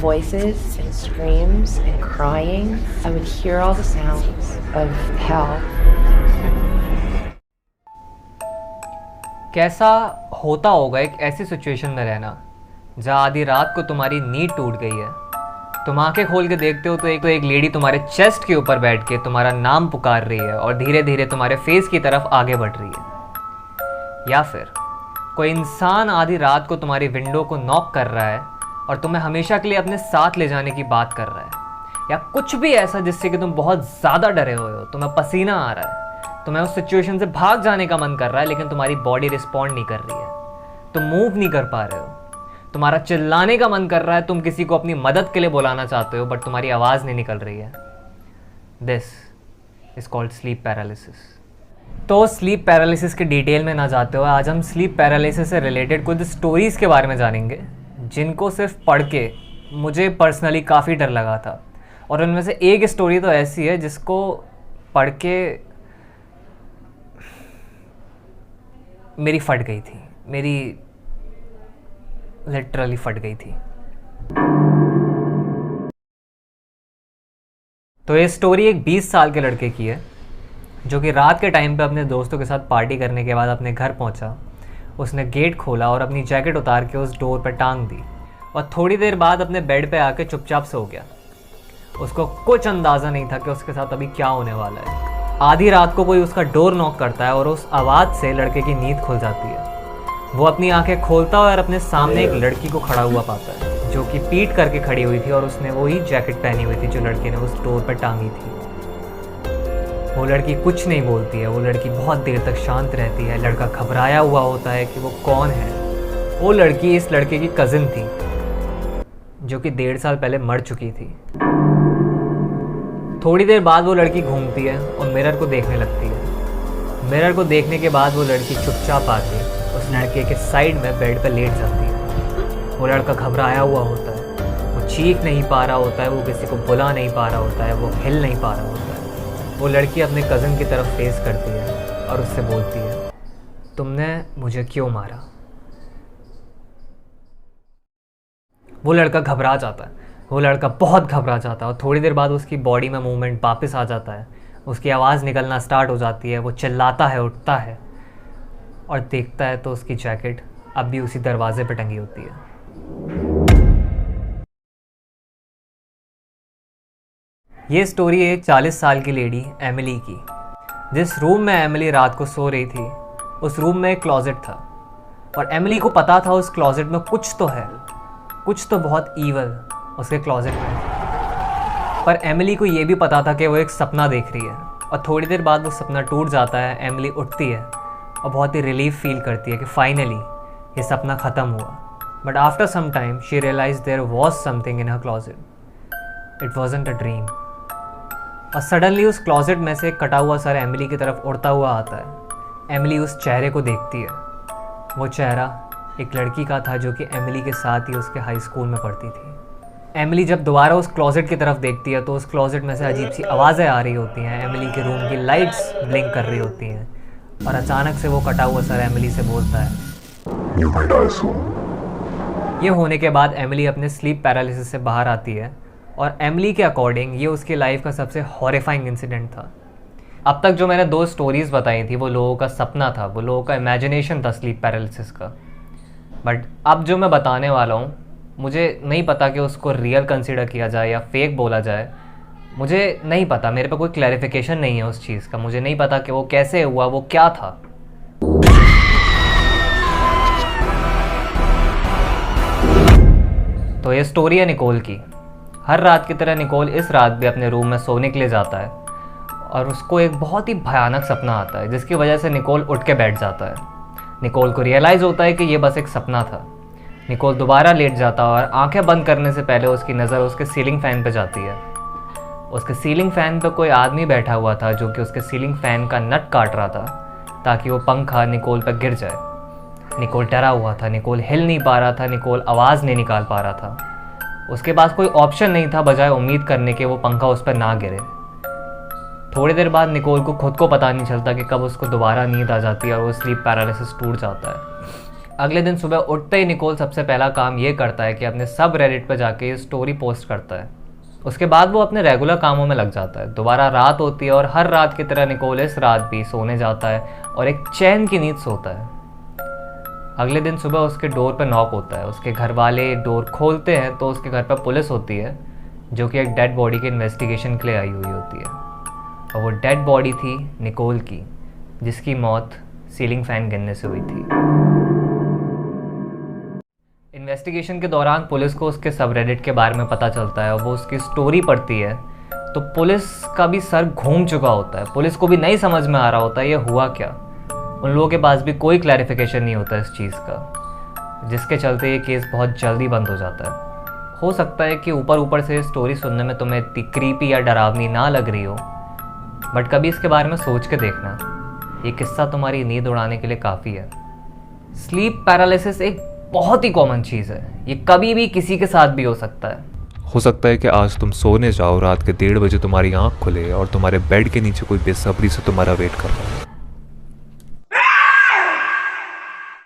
voices and screams and crying. I would hear all the sounds of hell. कैसा होता होगा एक ऐसी सिचुएशन में रहना जहाँ आधी रात को तुम्हारी नींद टूट गई है। तुम आंखें खोल के देखते हो तो एक लेडी तुम्हारे चेस्ट के ऊपर बैठ के तुम्हारा नाम पुकार रही है और धीरे धीरे तुम्हारे फेस की तरफ आगे बढ़ रही है। या फिर कोई इंसान आधी रात को तुम्हारी विंडो को नॉक कर रहा है और तुम्हें हमेशा के लिए अपने साथ ले जाने की बात कर रहा है। या कुछ भी ऐसा जिससे कि तुम बहुत ज़्यादा डरे हुए हो, तुम्हें पसीना आ रहा है, तुम्हें उस सिचुएशन से भाग जाने का मन कर रहा है लेकिन तुम्हारी बॉडी रिस्पॉन्ड नहीं कर रही है, तुम मूव नहीं कर पा रहे हो, तुम्हारा चिल्लाने का मन कर रहा है, तुम किसी को अपनी मदद के लिए बुलाना चाहते हो बट तुम्हारी आवाज़ नहीं निकल रही है। This is called sleep paralysis. तो स्लीप पैरालिसिस के डिटेल में ना जाते हुए आज हम स्लीप पैरालिसिस से रिलेटेड कुछ स्टोरीज़ के बारे में जानेंगे जिनको सिर्फ पढ़ के मुझे पर्सनली काफ़ी डर लगा था। और उनमें से एक स्टोरी तो ऐसी है जिसको पढ़ के मेरी फट गई थी, मेरी लिटरली फट गई थी। तो ये स्टोरी एक 20 साल के लड़के की है जो कि रात के टाइम पे अपने दोस्तों के साथ पार्टी करने के बाद अपने घर पहुंचा। उसने गेट खोला और अपनी जैकेट उतार के उस डोर पर टांग दी और थोड़ी देर बाद अपने बेड पे आके चुपचाप सो गया। उसको कुछ अंदाज़ा नहीं था कि उसके साथ अभी क्या होने वाला है। आधी रात को कोई उसका डोर नॉक करता है और उस आवाज़ से लड़के की नींद खुल जाती है। वो अपनी आंखें खोलता है और अपने सामने एक लड़की को खड़ा हुआ पाता है जो कि पीट करके खड़ी हुई थी और उसने वही जैकेट पहनी हुई थी जो लड़के ने उस डोर पर टांगी थी। वो लड़की कुछ नहीं बोलती है, वो लड़की बहुत देर तक शांत रहती है। लड़का घबराया हुआ होता है कि वो कौन है। वो लड़की इस लड़के की कज़िन थी जो कि 1.5 साल पहले मर चुकी थी। थोड़ी देर बाद वो लड़की घूमती है और मिरर को देखने लगती है। मिरर को देखने के बाद वो लड़की चुपचाप आके उस लड़के के साइड में बेड पर लेट जाती है। वो लड़का घबराया हुआ होता है, वो चीख नहीं पा रहा होता है, वो किसी को बुला नहीं पा रहा होता है, वो हिल नहीं पा रहा होता है। वो लड़की अपने कज़न की तरफ फेस करती है और उससे बोलती है, तुमने मुझे क्यों मारा? वो लड़का घबरा जाता है, वो लड़का बहुत घबरा जाता है और थोड़ी देर बाद उसकी बॉडी में मूवमेंट वापस आ जाता है। उसकी आवाज़ निकलना स्टार्ट हो जाती है। वो चिल्लाता है, उठता है और देखता है तो उसकी जैकेट अब भी उसी दरवाजे पर टंगी होती है। ये स्टोरी एक 40 साल की लेडी एमिली की। जिस रूम में एमिली रात को सो रही थी उस रूम में एक क्लोजेट था और एमिली को पता था उस क्लोजेट में कुछ तो है, कुछ तो बहुत ईवल उसके क्लोजेट में। पर एमिली को ये भी पता था कि वो एक सपना देख रही है और थोड़ी देर बाद वो सपना टूट जाता है। एमिली उठती है और बहुत ही रिलीफ फील करती है कि फाइनली ये सपना ख़त्म हुआ। But after some time she realise there was something in her closet. It wasn't a dream. और सडनली उस क्लोजेट में से कटा हुआ सर एमिली की तरफ उड़ता हुआ आता है। एमिली उस चेहरे को देखती है। वो चेहरा एक लड़की का था जो कि एमिली के साथ ही उसके हाई स्कूल में पढ़ती थी। एमिली जब दोबारा उस क्लोजेट की तरफ देखती है तो उस क्लोजेट में से अजीब सी आवाज़ें आ रही होती हैं। एमिली के रूम की लाइट्स ब्लिंक कर रही होती हैं और अचानक से वो कटा हुआ सर एमिली से बोलता है, You may die soon. ये होने के बाद एमिली अपने स्लीप पैरालिसिस से बाहर आती है और एमिली के अकॉर्डिंग ये उसकी लाइफ का सबसे हॉरिफाइंग इंसिडेंट था। अब तक जो मैंने 2 स्टोरीज़ बताई थी वो लोगों का सपना था, वो लोगों का इमेजिनेशन था स्लीप पैरालिसिस का। बट अब जो मैं बताने वाला हूँ मुझे नहीं पता कि उसको रियल कंसिडर किया जाए या फेक बोला जाए। मुझे नहीं पता, मेरे पे कोई क्लैरिफिकेशन नहीं है उस चीज़ का। मुझे नहीं पता कि वो कैसे हुआ, वो क्या था। तो ये स्टोरी है निकोल की। हर रात की तरह निकोल इस रात भी अपने रूम में सोने के लिए जाता है और उसको एक बहुत ही भयानक सपना आता है जिसकी वजह से निकोल उठ के बैठ जाता है। निकोल को रियलाइज़ होता है कि ये बस एक सपना था। निकोल दोबारा लेट जाता है और आंखें बंद करने से पहले उसकी नज़र उसके सीलिंग फ़ैन पे जाती है। उसके सीलिंग फ़ैन पे कोई आदमी बैठा हुआ था जो कि उसके सीलिंग फ़ैन का नट काट रहा था ताकि वो पंखा निकोल पर गिर जाए। निकोल डरा हुआ था, निकोल हिल नहीं पा रहा था, निकोल आवाज़ नहीं निकाल पा रहा था। उसके पास कोई ऑप्शन नहीं था बजाय उम्मीद करने के वो पंखा उस पर ना गिरे। थोड़ी देर बाद निकोल को खुद को पता नहीं चलता कि कब उसको दोबारा नींद आ जाती है और वो स्लीप पैरालिसिस टूट जाता है। अगले दिन सुबह उठते ही निकोल सबसे पहला काम ये करता है कि अपने सब रेडिट पर जाके ये स्टोरी पोस्ट करता है। उसके बाद वो अपने रेगुलर कामों में लग जाता है। दोबारा रात होती है और हर रात की तरह निकोल इस रात भी सोने जाता है और एक चैन की नींद सोता है। अगले दिन सुबह उसके डोर पर नॉक होता है। उसके घर वाले डोर खोलते हैं तो उसके घर पर पुलिस होती है, जो कि एक डेड बॉडी के इन्वेस्टिगेशन के लिए आई हुई होती है। और वो डेड बॉडी थी निकोल की, जिसकी मौत सीलिंग फैन गिरने से हुई थी। इन्वेस्टिगेशन के दौरान पुलिस को उसके सबरेडिट के बारे में पता चलता है और वो उसकी स्टोरी पढ़ती है तो पुलिस का भी सर घूम चुका होता है। पुलिस को भी नहीं समझ में आ रहा होता है ये हुआ क्या। उन लोगों के पास भी कोई क्लैरिफिकेशन नहीं होता इस चीज़ का, जिसके चलते ये केस बहुत जल्दी बंद हो जाता है। हो सकता है कि ऊपर ऊपर से स्टोरी सुनने में तुम्हें इतनी क्रीपी या डरावनी ना लग रही हो, बट कभी इसके बारे में सोच के देखना, ये किस्सा तुम्हारी नींद उड़ाने के लिए काफ़ी है। स्लीप पैरालिसिस एक बहुत ही कॉमन चीज़ है। ये कभी भी किसी के साथ भी हो सकता है। हो सकता है कि आज तुम सोने जाओ, रात के 1:30 बजे तुम्हारी आंख खुले और तुम्हारे बेड के नीचे कोई बेसब्री से तुम्हारा वेट कर रहा है।